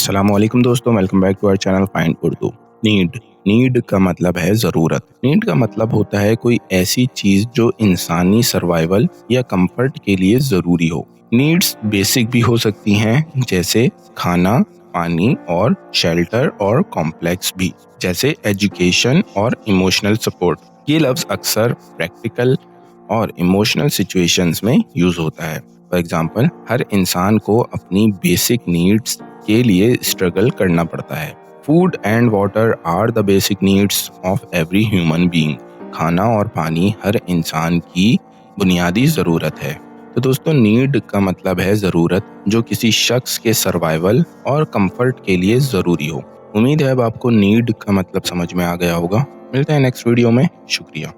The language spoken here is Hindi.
अस्सलामुअलैकुम दोस्तों, welcome back to our channel find Urdu. Need का मतलब है ज़रूरत। नीड का मतलब होता है कोई ऐसी चीज़ जो इंसानी सर्वाइवल या कंफर्ट के लिए ज़रूरी हो। नीड्स बेसिक भी हो सकती हैं, जैसे खाना, पानी और शेल्टर, और कॉम्प्लेक्स भी, जैसे एजुकेशन और इमोशनल सपोर्ट। ये लफ्ज़ अक्सर प्रैक्टिकल और इमोशनल सिचुएशंस में यूज़ होता है। फॉर एग्जांपल, हर इंसान को अपनी बेसिक नीड्स के लिए स्ट्रगल करना पड़ता है। Food and water are the basic needs of every human being. खाना और पानी हर इंसान की बुनियादी ज़रूरत है। तो दोस्तों, नीड का मतलब है ज़रूरत, जो किसी शख्स के सर्वाइवल और कंफर्ट के लिए ज़रूरी हो। उम्मीद है अब आपको नीड का मतलब समझ में आ गया होगा। मिलते हैं नेक्स्ट वीडियो में। शुक्रिया।